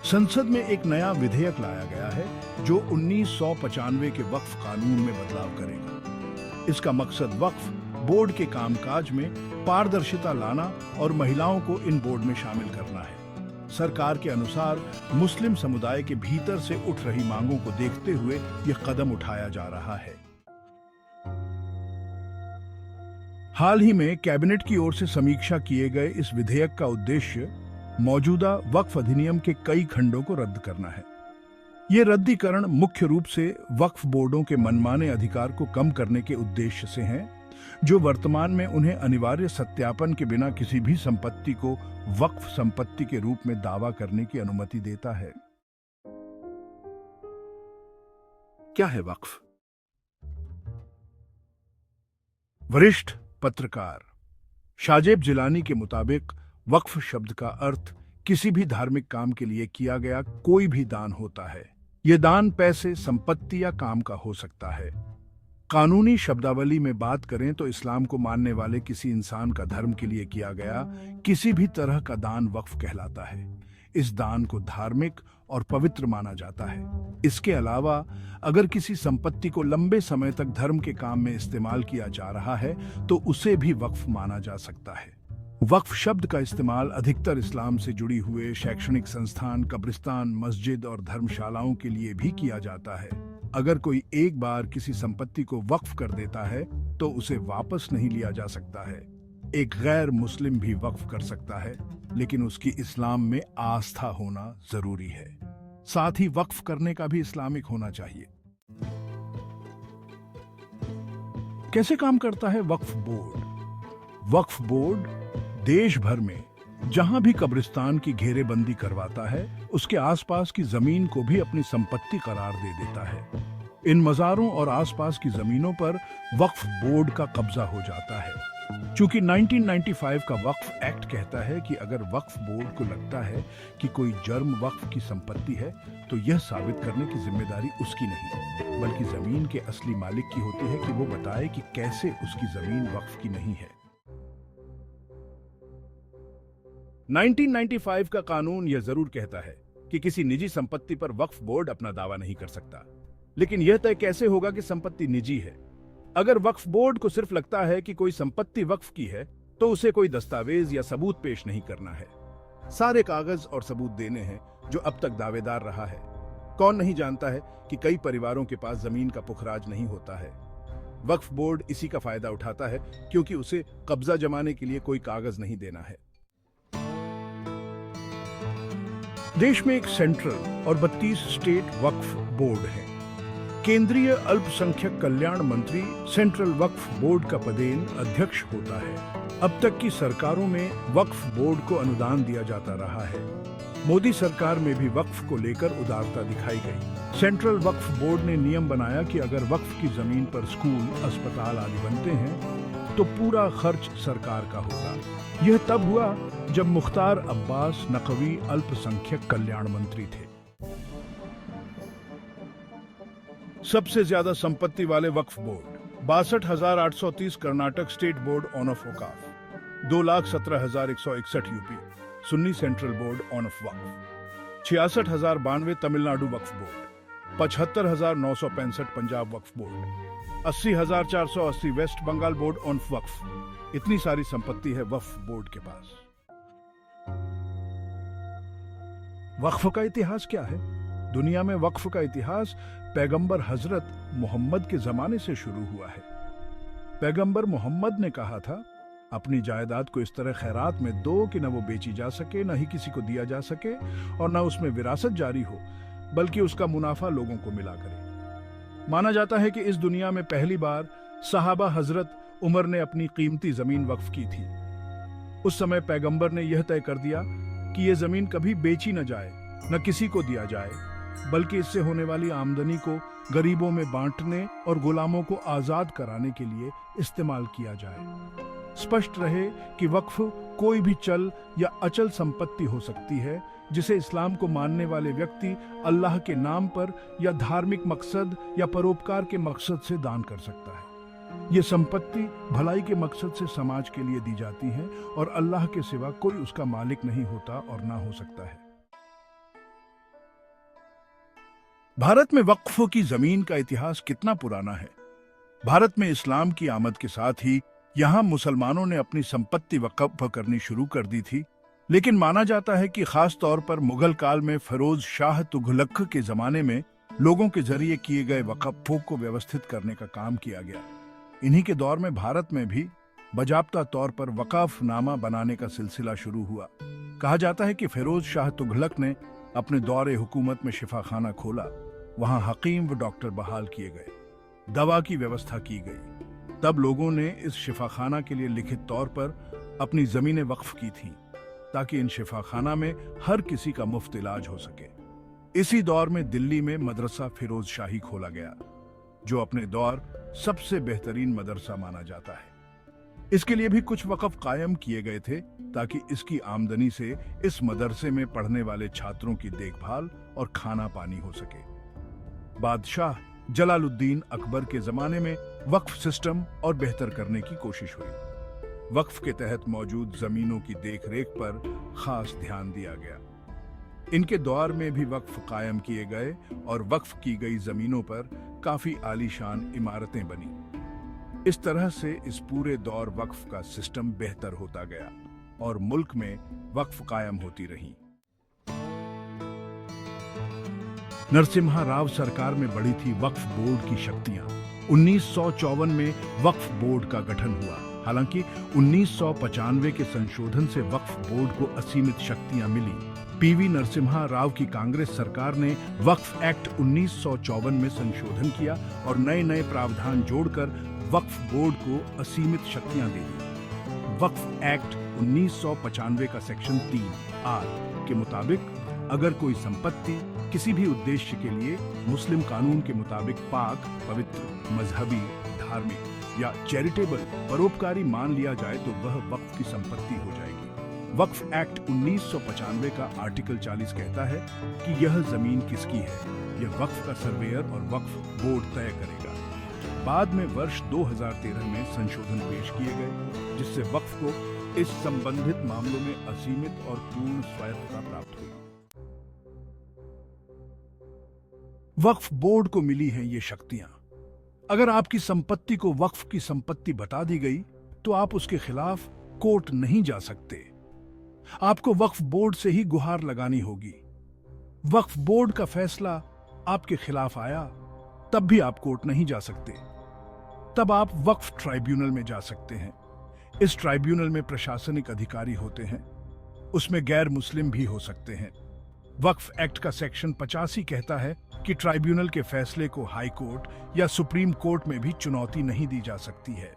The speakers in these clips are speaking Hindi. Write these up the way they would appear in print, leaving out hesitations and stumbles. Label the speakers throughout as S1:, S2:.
S1: संसद में एक नया विधेयक लाया गया है जो 1995 के वक्फ कानून में बदलाव करेगा। इसका मकसद वक्फ बोर्ड के कामकाज में पारदर्शिता लाना और महिलाओं को इन बोर्ड में शामिल करना है। सरकार के अनुसार मुस्लिम समुदाय के भीतर से उठ रही मांगों को देखते हुए यह कदम उठाया जा रहा है। हाल ही में कैबिनेट की ओर से समीक्षा किए गए इस विधेयक का उद्देश्य मौजूदा वक्फ अधिनियम के कई खंडों को रद्द करना है। ये रद्दीकरण मुख्य रूप से वक्फ बोर्डों के मनमाने अधिकार को कम करने के उद्देश्य से हैं, जो वर्तमान में उन्हें अनिवार्य सत्यापन के बिना किसी भी संपत्ति को वक्फ संपत्ति के रूप में दावा करने की अनुमति देता है। क्या है वक्फ? वरिष्ठ पत्रकार शाजेब जिलानी के मुताबिक वक्फ शब्द का अर्थ किसी भी धार्मिक काम के लिए किया गया कोई भी दान होता है। यह दान पैसे, संपत्ति या काम का हो सकता है। कानूनी शब्दावली में बात करें तो इस्लाम को मानने वाले किसी इंसान का धर्म के लिए किया गया किसी भी तरह का दान वक्फ कहलाता है। इस दान को धार्मिक और पवित्र माना जाता है। इसके अलावा अगर किसी संपत्ति को लंबे समय तक धर्म के काम में इस्तेमाल किया जा रहा है तो उसे भी वक्फ माना जा सकता है। वक्फ शब्द का इस्तेमाल अधिकतर इस्लाम से जुड़ी हुए शैक्षणिक संस्थान, कब्रिस्तान, मस्जिद और धर्मशालाओं के लिए भी किया जाता है। अगर कोई एक बार किसी संपत्ति को वक्फ कर देता है तो उसे वापस नहीं लिया जा सकता है। एक गैर मुस्लिम भी वक्फ कर सकता है, लेकिन उसकी इस्लाम में आस्था होना जरूरी है। साथ ही वक्फ करने का भी इस्लामिक होना चाहिए। कैसे काम करता है वक्फ बोर्ड? वक्फ बोर्ड देश भर में जहां भी कब्रिस्तान की घेरेबंदी करवाता है, उसके आसपास की जमीन को भी अपनी संपत्ति करार दे देता है। इन मज़ारों और आसपास की जमीनों पर वक्फ बोर्ड का कब्जा हो जाता है। चूंकि 1995 का वक्फ एक्ट कहता है कि अगर वक्फ बोर्ड को लगता है कि कोई जर्म वक्फ की संपत्ति है तो यह साबित करने की जिम्मेदारी उसकी नहीं, बल्कि जमीन के असली मालिक की होती है कि वो बताए कि कैसे उसकी जमीन वक्फ की नहीं है। 1995 का कानून यह जरूर कहता है कि किसी निजी संपत्ति पर वक्फ बोर्ड अपना दावा नहीं कर सकता, लेकिन यह तय कैसे होगा कि संपत्ति निजी है? अगर वक्फ बोर्ड को सिर्फ लगता है कि कोई संपत्ति वक्फ की है तो उसे कोई दस्तावेज या सबूत पेश नहीं करना है। सारे कागज और सबूत देने हैं जो अब तक दावेदार रहा है। कौन नहीं जानता है कि कई परिवारों के पास जमीन का पुखराज नहीं होता है। वक्फ बोर्ड इसी का फायदा उठाता है क्योंकि उसे कब्जा जमाने के लिए कोई कागज नहीं देना है। देश में एक सेंट्रल और 32 स्टेट वक्फ बोर्ड हैं। केंद्रीय अल्पसंख्यक कल्याण मंत्री सेंट्रल वक्फ बोर्ड का पदेन अध्यक्ष होता है। अब तक की सरकारों में वक्फ बोर्ड को अनुदान दिया जाता रहा है। मोदी सरकार में भी वक्फ को लेकर उदारता दिखाई गई। सेंट्रल वक्फ बोर्ड ने नियम बनाया कि अगर वक्फ की जमीन पर स्कूल, अस्पताल आदि बनते हैं तो पूरा खर्च सरकार का होगा। यह तब हुआ जब मुख्तार अब्बास नकवी अल्पसंख्यक कल्याण मंत्री थे। सबसे ज्यादा संपत्ति वाले वक्फ board 62,830 Karnataka state board on of वकाफ, 2,17,161 यूपी सुन्नी सेंट्रल बोर्ड ऑन ऑफ वक्फ, 66,092 तमिलनाडु वक्फ बोर्ड, 75,965 पंजाब वक्फ board, 80,480 west Bengal board on वक्फ। इतनी सारी संपत्ति है वक्फ बोर्ड के पास। वक्फ का इतिहास क्या है? दुनिया में वक्फ का इतिहास पैगंबर हजरत मोहम्मद के जमाने से शुरू हुआ है। पैगंबर मोहम्मद ने कहा था, अपनी जायदाद को इस तरह खैरात में दो कि न वो बेची जा सके, न ही किसी को दिया जा सके और न उसमें विरासत जारी हो, बल्कि उसका मुनाफा लोगों को मिला करे। माना जाता है कि इस दुनिया में पहली बार सहाबा हजरत उमर ने अपनी कीमती जमीन वक्फ की थी। उस समय पैगंबर ने यह तय कर दिया कि यह जमीन कभी बेची न जाए, न किसी को दिया जाए, बल्कि इससे होने वाली आमदनी को गरीबों में बांटने और गुलामों को आजाद कराने के लिए इस्तेमाल किया जाए। स्पष्ट रहे कि वक्फ कोई भी चल या अचल संपत्ति हो सकती है जिसे इस्लाम को मानने वाले व्यक्ति अल्लाह के नाम पर या धार्मिक मकसद या परोपकार के मकसद से दान कर सकता है। ये संपत्ति भलाई के मकसद से समाज के लिए दी जाती है और अल्लाह के सिवा कोई उसका मालिक नहीं होता और ना हो सकता है। भारत में वक्फ की जमीन का इतिहास कितना पुराना है। भारत में इस्लाम की आमद के साथ ही यहाँ मुसलमानों ने अपनी संपत्ति वक्फ करनी शुरू कर दी थी, लेकिन माना जाता है कि खास तौर पर मुगल काल में फिरोज शाह तुगलक के जमाने में लोगों के जरिए किए गए वक्फों को व्यवस्थित करने का काम किया गया। इन्हीं के दौर में भारत में भी बजाब्ता तौर पर वकाफनामा बनाने का सिलसिला शुरू हुआ। कहा जाता है कि फिरोज शाह तुगलक ने अपने दौरे हुकूमत में शिफाखाना खोला। वहां हकीम व डॉक्टर बहाल किए गए, दवा की व्यवस्था की गई। तब लोगों ने इस शिफाखाना के लिए लिखित तौर पर अपनी जमीनें वक्फ की थीं, ताकि इन शिफाखाना में हर किसी का मुफ्त इलाज हो सके। इसी दौर में दिल्ली में मदरसा फिरोज शाही खोला गया, जो अपने दौर सबसे बेहतरीन मदरसा माना जाता है। इसके लिए भी कुछ वक़्फ कायम किए गए थे, ताकि इसकी आमदनी से इस मदरसे में पढ़ने वाले छात्रों की देखभाल और खाना पानी हो सके। बादशाह जलालुद्दीन अकबर के जमाने में वक्फ सिस्टम और बेहतर करने की कोशिश हुई। वक्फ के तहत मौजूद जमीनों की देखरेख पर खास ध्यान दिया गया। इनके दौर में भी वक्फ कायम किए गए और वक्फ की गई जमीनों पर काफी आलीशान इमारतें बनी। इस तरह से इस पूरे दौर वक्फ का सिस्टम बेहतर होता गया और मुल्क में वक्फ कायम होती रही। नरसिम्हा राव सरकार में बढ़ी थी वक्फ बोर्ड की शक्तियां। 1954 में वक्फ बोर्ड का गठन हुआ। हालांकि 1995 के संशोधन से वक्फ बोर्ड को असीमित शक्तियां मिली। पीवी नरसिम्हा राव की कांग्रेस सरकार ने वक्फ एक्ट 1954 में संशोधन किया और नए नए प्रावधान जोड़कर वक्फ बोर्ड को असीमित शक्तियां दे दी। वक्फ एक्ट 1995 का सेक्शन 3(r) के मुताबिक अगर कोई संपत्ति किसी भी उद्देश्य के लिए मुस्लिम कानून के मुताबिक पाक, पवित्र, मजहबी, धार्मिक या चैरिटेबल परोपकारी मान लिया जाए तो वह वक्फ की संपत्ति हो जाएगी। वक्फ एक्ट 1995 का आर्टिकल 40 कहता है कि यह जमीन किसकी है, यह वक्फ का सर्वेयर और वक्फ बोर्ड तय करेगा। बाद में वर्ष 2013 में संशोधन पेश किए गए, जिससे वक्फ को इस संबंधित मामलों में असीमित और पूर्ण स्वायत्तता प्राप्त हुई। वक्फ बोर्ड को मिली हैं ये शक्तियां। अगर आपकी संपत्ति को वक्फ की संपत्ति बता दी गई तो आप उसके खिलाफ कोर्ट नहीं जा सकते। आपको वक्फ बोर्ड से ही गुहार लगानी होगी। वक्फ बोर्ड का फैसला आपके खिलाफ आया तब भी आप कोर्ट नहीं जा सकते। तब आप वक्फ ट्राइब्यूनल में जा सकते हैं। इस ट्राइब्यूनल में प्रशासनिक अधिकारी होते हैं। उसमें गैर मुस्लिम भी हो सकते हैं। वक्फ एक्ट का सेक्शन 85 कहता है कि ट्राइब्यूनल के फैसले को हाई कोर्ट या सुप्रीम कोर्ट में भी चुनौती नहीं दी जा सकती है।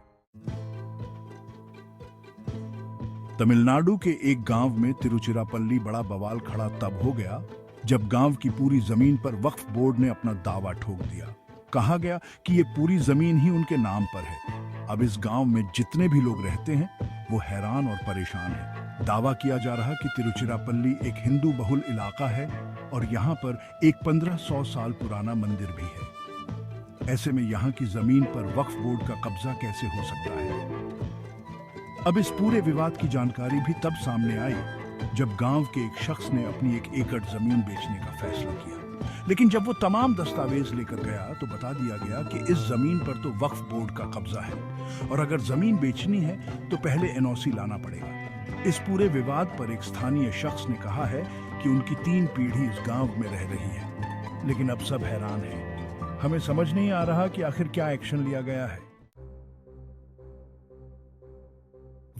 S1: तमिलनाडु के एक गांव में तिरुचिरापल्ली बड़ा बवाल खड़ा तब हो गया जब गांव की पूरी जमीन पर वक्फ बोर्ड ने अपना दावा ठोक दिया। कहा गया कि ये पूरी जमीन ही उनके नाम पर है। अब इस गांव में जितने भी लोग रहते हैं वो हैरान और परेशान हैं। दावा किया जा रहा कि तिरुचिरापल्ली एक हिंदू बहुल इलाका है और यहाँ पर एक 1500 साल पुराना मंदिर भी है। ऐसे में यहाँ की जमीन पर वक्फ बोर्ड का कब्जा कैसे हो सकता है? अब इस पूरे विवाद की जानकारी भी तब सामने आई जब गांव के एक शख्स ने अपनी 1 एकड़ जमीन बेचने का फैसला किया। लेकिन जब वो तमाम दस्तावेज लेकर गया तो बता दिया गया कि इस जमीन पर तो वक्फ बोर्ड का कब्जा है और अगर जमीन बेचनी है तो पहले एनओसी लाना पड़ेगा। इस पूरे विवाद पर एक स्थानीय शख्स ने कहा है कि उनकी 3 पीढ़ी इस गांव में रह रही है, लेकिन अब सब हैरान हैं। हमें समझ नहीं आ रहा कि आखिर क्या एक्शन लिया गया है।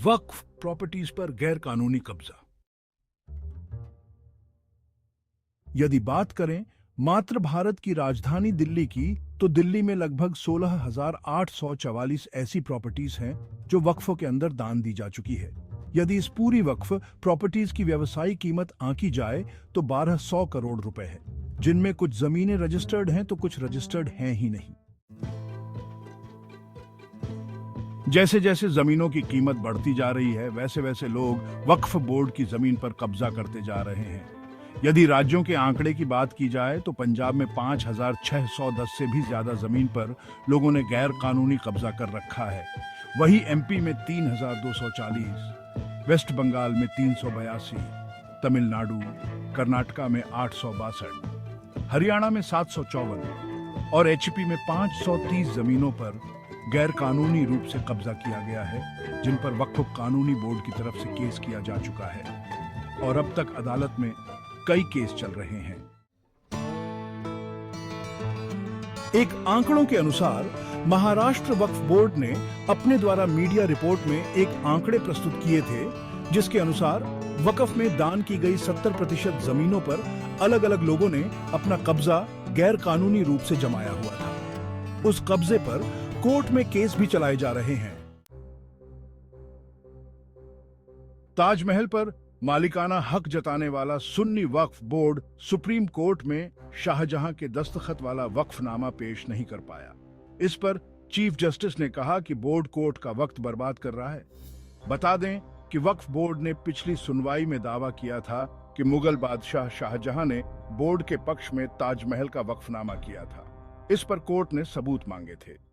S1: वक्फ प्रॉपर्टीज पर गैर कानूनी कब्जा। यदि बात करें मात्र भारत की राजधानी दिल्ली की, तो दिल्ली में लगभग 16,844 ऐसी प्रॉपर्टीज हैं जो वक्फों के अंदर दान दी जा चुकी है। यदि इस पूरी वक्फ प्रॉपर्टीज की व्यवसायिक कीमत आंकी जाए तो 1200 करोड़ रुपए है, जिनमें कुछ जमीनें रजिस्टर्ड हैं तो कुछ रजिस्टर्ड हैं ही नहीं। जैसे जैसे जमीनों की कीमत बढ़ती जा रही है, वैसे वैसे लोग वक्फ बोर्ड की जमीन पर कब्जा करते जा रहे हैं। यदि राज्यों के आंकड़े की बात की जाए तो पंजाब में 5,610 से भी ज्यादा जमीन पर लोगों ने गैर कानूनी कब्जा कर रखा है। वहीं एमपी में 3,240, वेस्ट बंगाल में 382, तमिलनाडु, कर्नाटका में 862, हरियाणा में 754 और एचपी में 530 जमीनों पर गैर कानूनी रूप से कब्जा किया गया है, जिन पर वक्फ कानूनी बोर्ड की तरफ से केस किया जा चुका है और अब तक अदालत में कई केस चल रहे हैं। एक आंकड़ों के अनुसार महाराष्ट्र वक्फ बोर्ड ने अपने द्वारा मीडिया रिपोर्ट में एक आंकड़े प्रस्तुत किए थे, जिसके अनुसार वक्फ में दान की गई 70% जमीनों पर अलग अलग लोगों ने अपना कब्जा गैर कानूनी रूप से जमाया हुआ था। उस कब्जे पर कोर्ट में केस भी चलाए जा रहे हैं। ताजमहल पर मालिकाना हक जताने वाला सुन्नी वक्फ बोर्ड सुप्रीम कोर्ट में शाहजहां के दस्तखत वाला वक्फनामा पेश नहीं कर पाया। इस पर चीफ जस्टिस ने कहा कि बोर्ड कोर्ट का वक्त बर्बाद कर रहा है। बता दें कि वक्फ बोर्ड ने पिछली सुनवाई में दावा किया था कि मुगल बादशाह शाहजहां ने बोर्ड के पक्ष में ताजमहल का वक्फनामा किया था। इस पर कोर्ट ने सबूत मांगे थे।